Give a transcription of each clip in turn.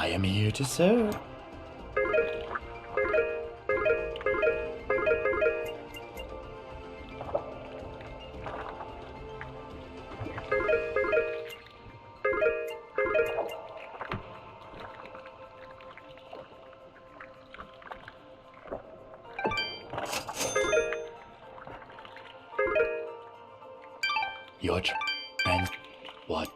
I am here to serve. Your turn. What?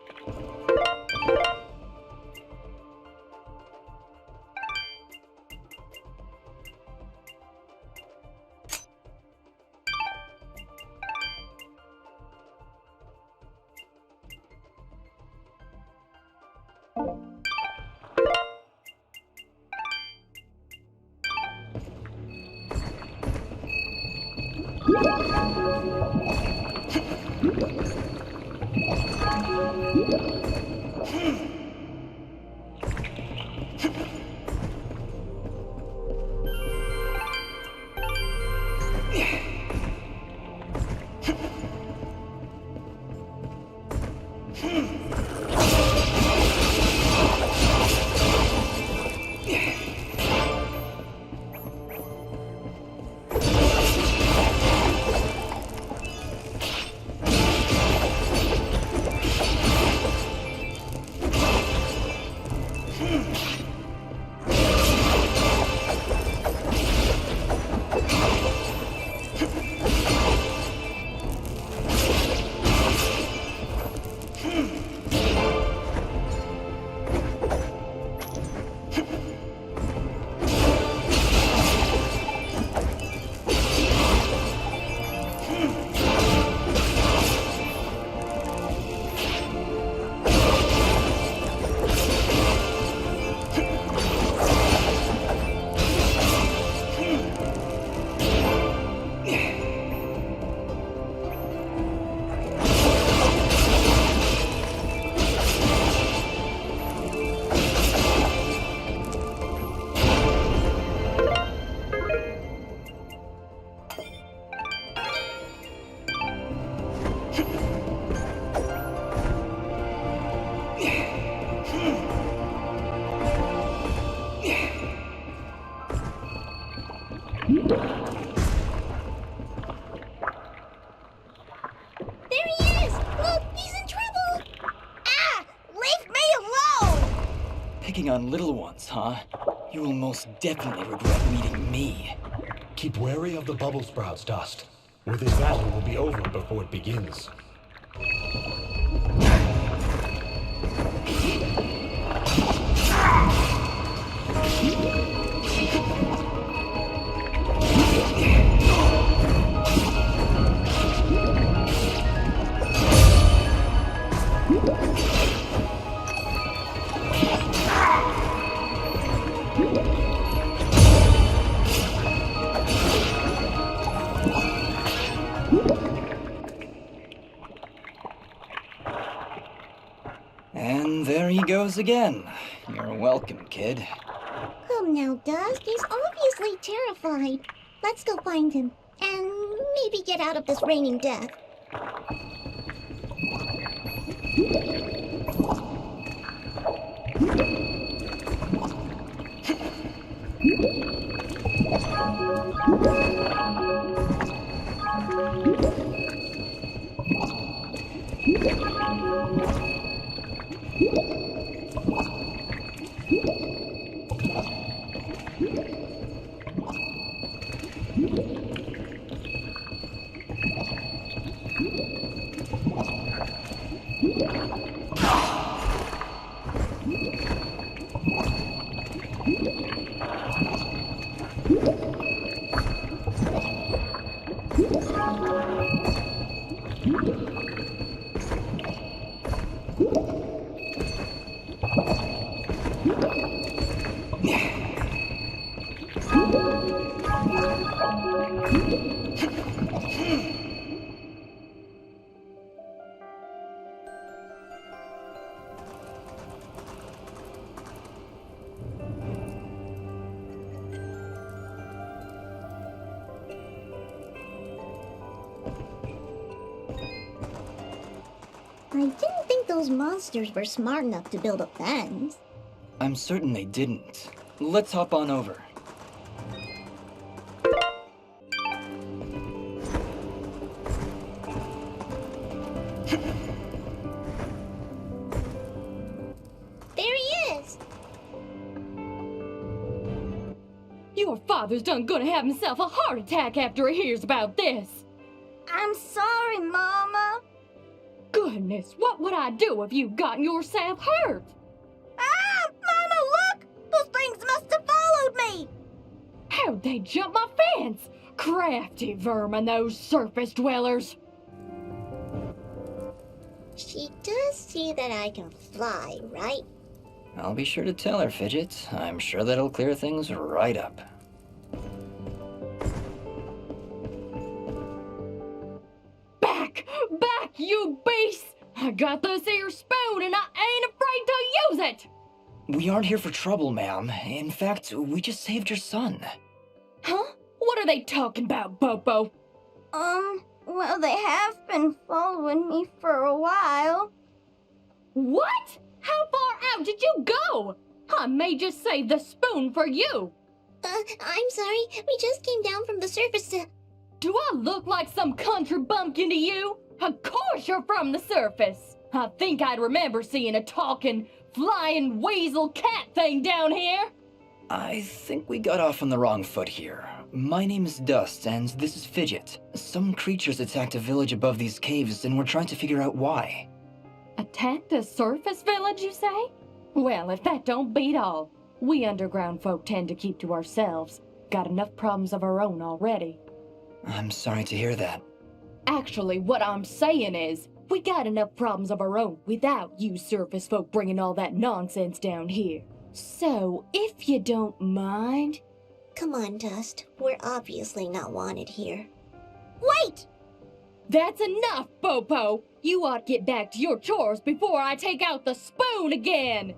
little ones, huh? You will most definitely regret meeting me. Keep wary of the bubble sprouts, Dust, or this battle will be over before it begins. And there he goes again. You're welcome, kid. Come now, Dust. He's obviously terrified. Let's go find him. And maybe get out of this raining death. I didn't think those monsters were smart enough to build a fence. I'm certain they didn't. Let's hop on over. There he is! Your father's done gonna have himself a heart attack after he hears about this. I'm sorry, Mama. Goodness, what would I do if you gotten yourself hurt? Ah! Mama, look! Those things must have followed me! How'd they jump my fence? Crafty vermin, those surface dwellers. She does see that I can fly, right? I'll be sure to tell her, Fidget. I'm sure that'll clear things right up. Back! Back, you beast! I got this here spoon and I ain't afraid to use it! We aren't here for trouble, ma'am. In fact, we just saved your son. Huh? What are they talking about, Bobo? Well, they have been following me for a while. What? How far out did you go? I may just save the spoon for you. I'm sorry. We just came down from the surface to... Do I look like some country bumpkin to you? Of course you're from the surface. I think I'd remember seeing a talking, flying weasel cat thing down here. I think we got off on the wrong foot here. My name is Dust, and this is Fidget. Some creatures attacked a village above these caves, and we're trying to figure out why. Attacked a surface village, you say? Well, if that don't beat all. We underground folk tend to keep to ourselves. Got enough problems of our own already. I'm sorry to hear that. Actually, what I'm saying is, we got enough problems of our own without you surface folk bringing all that nonsense down here. So, if you don't mind... Come on, Dust. We're obviously not wanted here. Wait! That's enough, Bopo! You ought to get back to your chores before I take out the spoon again!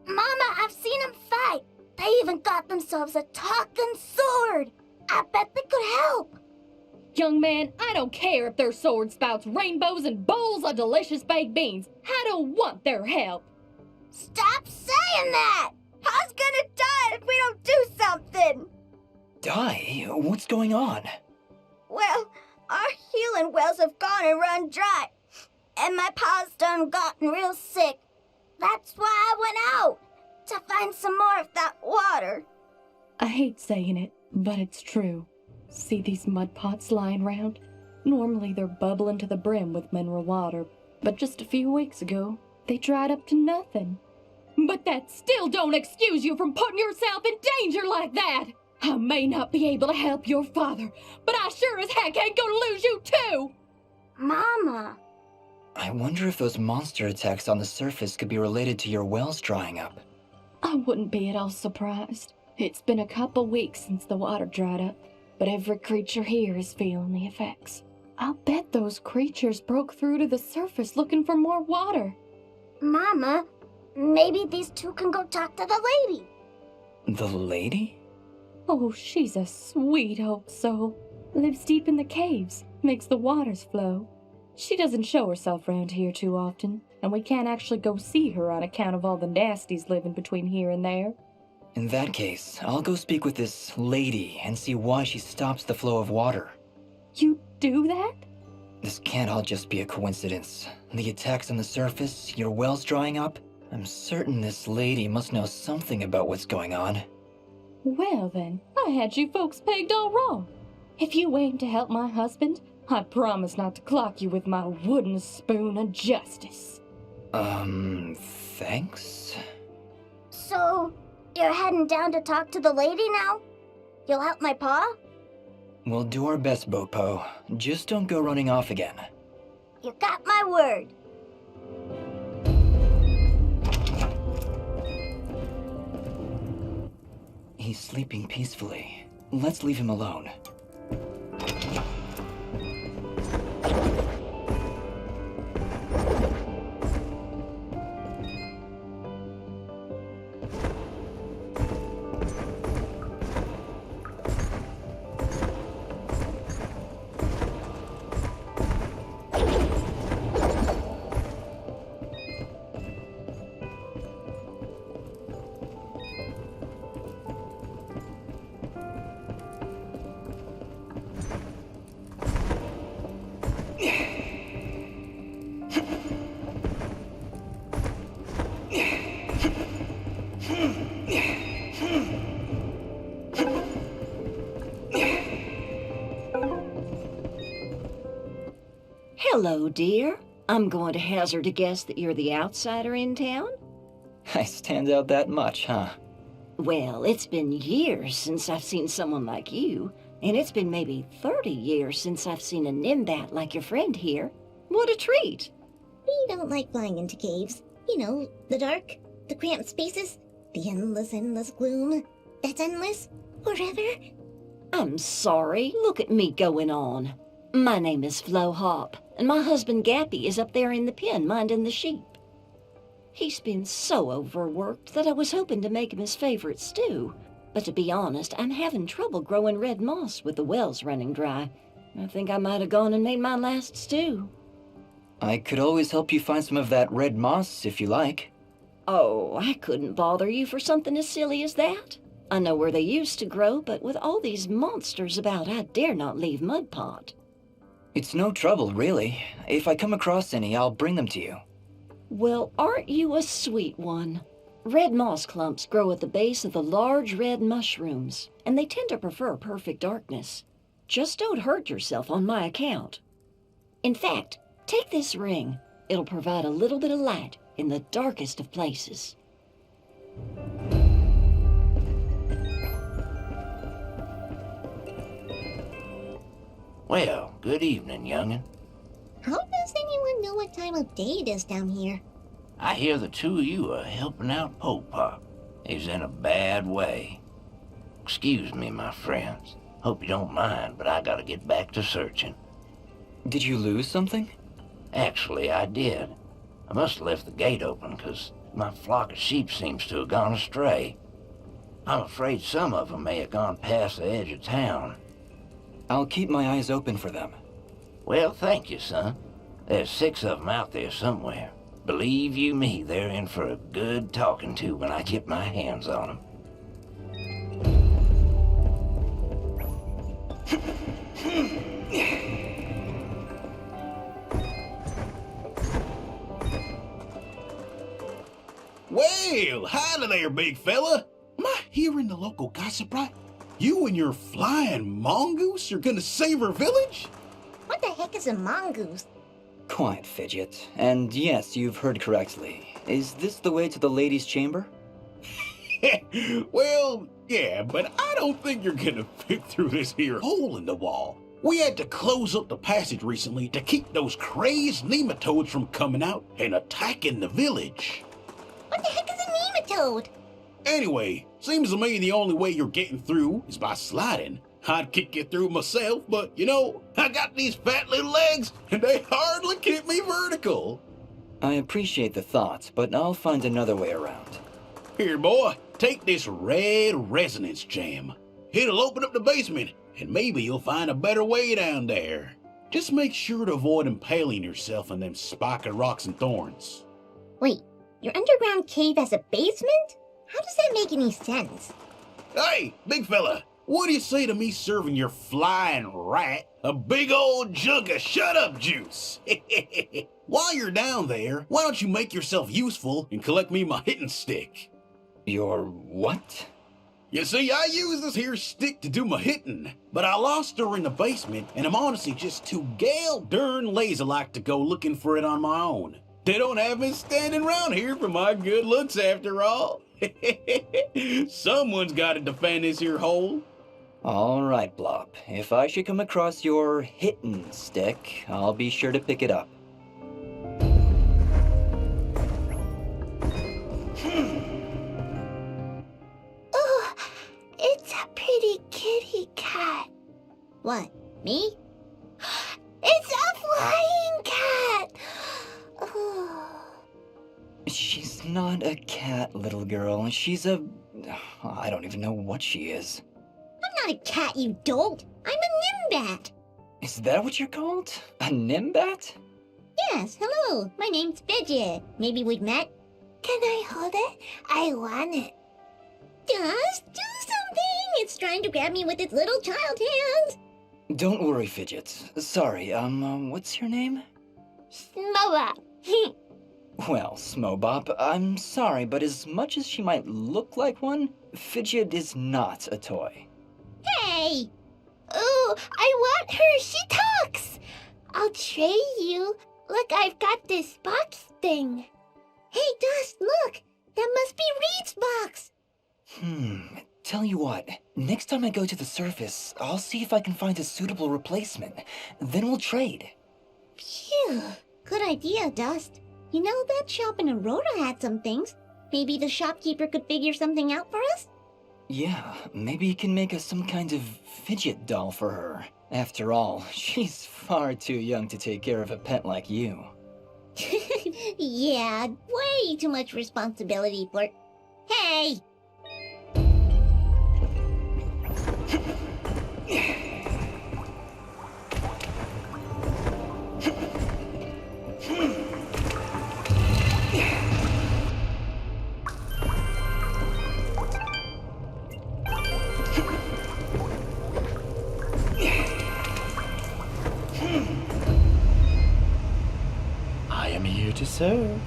Mama, I've seen them fight. They even got themselves a talking sword. I bet they could help. Young man, I don't care if their sword spouts rainbows and bowls of delicious baked beans. I don't want their help. Stop saying that! Pa's gonna die if we don't do something! Die? What's going on? Well, our healing wells have gone and run dry. And my pa's done gotten real sick. That's why I went out. to find some more of that water. I hate saying it, but it's true. See these mud pots lying around? Normally they're bubbling to the brim with mineral water, but just a few weeks ago, they dried up to nothing. But that still don't excuse you from putting yourself in danger like that! I may not be able to help your father, but I sure as heck ain't gonna lose you too! Mama. I wonder if those monster attacks on the surface could be related to your wells drying up. I wouldn't be at all surprised. It's been a couple weeks since the water dried up, but every creature here is feeling the effects. I'll bet those creatures broke through to the surface looking for more water. Mama, maybe these two can go talk to the lady. The lady? Oh, she's a sweet old soul. Lives deep in the caves, makes the waters flow. She doesn't show herself around here too often, and we can't actually go see her on account of all the nasties living between here and there. In that case, I'll go speak with this lady and see why she stops the flow of water. You do that? This can't all just be a coincidence. The attacks on the surface, your wells drying up. I'm certain this lady must know something about what's going on. Well then, I had you folks pegged all wrong. If you aim to help my husband, I promise not to clock you with my wooden spoon of justice. Thanks? So, you're heading down to talk to the lady now? You'll help my pa? We'll do our best, Bopo. Just don't go running off again. You got my word. He's sleeping peacefully. Let's leave him alone. Hello, dear. I'm going to hazard a guess that you're the outsider in town? I stand out that much, huh? Well, it's been years since I've seen someone like you, and it's been maybe 30 years since I've seen a nimbat like your friend here. What a treat! We don't like flying into caves. You know, the dark, the cramped spaces, the endless gloom. That's endless forever. I'm sorry. Look at me going on. My name is Flo Hop, and my husband Gappy is up there in the pen minding the sheep. He's been so overworked that I was hoping to make him his favorite stew. But to be honest, I'm having trouble growing red moss with the wells running dry. I think I might have gone and made my last stew. I could always help you find some of that red moss if you like. Oh, I couldn't bother you for something as silly as that. I know where they used to grow, but with all these monsters about, I dare not leave Mudpot. It's no trouble, really. If I come across any, I'll bring them to you. Well, aren't you a sweet one? Red moss clumps grow at the base of the large red mushrooms, and they tend to prefer perfect darkness. Just don't hurt yourself on my account. In fact, take this ring. It'll provide a little bit of light in the darkest of places. Well, good evening, young'un. How does anyone know what time of day it is down here? I hear the two of you are helping out Popop. He's in a bad way. Excuse me, my friends. Hope you don't mind, but I gotta get back to searching. Did you lose something? Actually, I did. I must have left the gate open, 'cause my flock of sheep seems to have gone astray. I'm afraid some of them may have gone past the edge of town. I'll keep my eyes open for them. Well, thank you, son. There's 6 of them out there somewhere. Believe you me, they're in for a good talking to when I get my hands on them. Well, howdy there, big fella. Am I hearing the local gossip right? You and your flying mongoose are gonna save our village? What the heck is a mongoose? Quiet, Fidget. And yes, you've heard correctly. Is this the way to the ladies' chamber? Well, yeah, but I don't think you're gonna fit through this here hole in the wall. We had to close up the passage recently to keep those crazed nematodes from coming out and attacking the village. What the heck is a nematode? Anyway, seems to me the only way you're getting through is by sliding. I'd kick you through myself, but you know, I got these fat little legs and they hardly keep me vertical. I appreciate the thought, but I'll find another way around. Here, boy, take this red resonance jam. It'll open up the basement, and maybe you'll find a better way down there. Just make sure to avoid impaling yourself on them spiky rocks and thorns. Wait, your underground cave has a basement? How does that make any sense? Hey, big fella, what do you say to me serving your flying rat a big old jug of shut-up juice? While you're down there, why don't you make yourself useful and collect me my hitting stick? Your what? You see, I use this here stick to do my hitting, but I lost her in the basement, and I'm honestly just too gal darn lazy-like to go looking for it on my own. They don't have me standing around here for my good looks after all. Someone's got to defend this here hole. All right, Blop. If I should come across your hitting stick, I'll be sure to pick it up. Oh, it's a pretty kitty cat. What, me? It's a flying cat! Oh. She's not a cat, little girl. She's a... I don't even know what she is. I'm not a cat, you dolt. I'm a nimbat. Is that what you're called? A nimbat? Yes, hello. My name's Fidget. Maybe we've met? Can I hold it? I want it. Just do something. It's trying to grab me with its little child hands. Don't worry, Fidget. Sorry, what's your name? Smoa. Well, Smobop, I'm sorry, but as much as she might look like one, Fidget is not a toy. Hey! Ooh, I want her. She talks. I'll trade you. Look, I've got this box thing. Hey, Dust, look. That must be Reed's box. Tell you what, next time I go to the surface, I'll see if I can find a suitable replacement. Then we'll trade. Phew. Good idea, Dust. You know, that shop in Aurora had some things. Maybe the shopkeeper could figure something out for us? Yeah, maybe you can make us some kind of fidget doll for her. After all, she's far too young to take care of a pet like you. Yeah, way too much responsibility for... Hey! I am here to serve.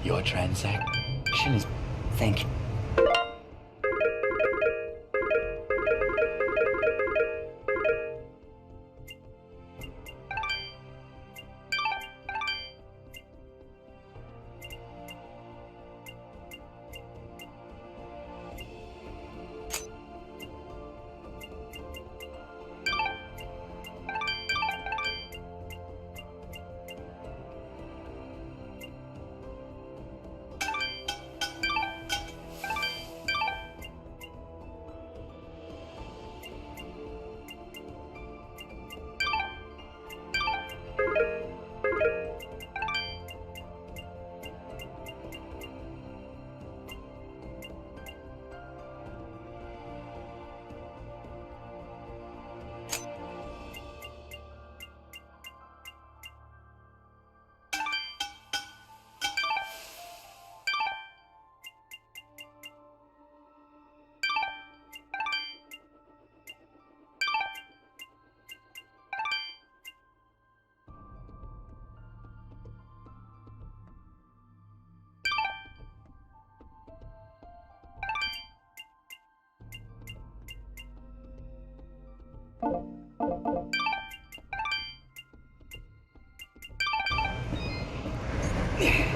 Your transaction is... Thank you. Yeah.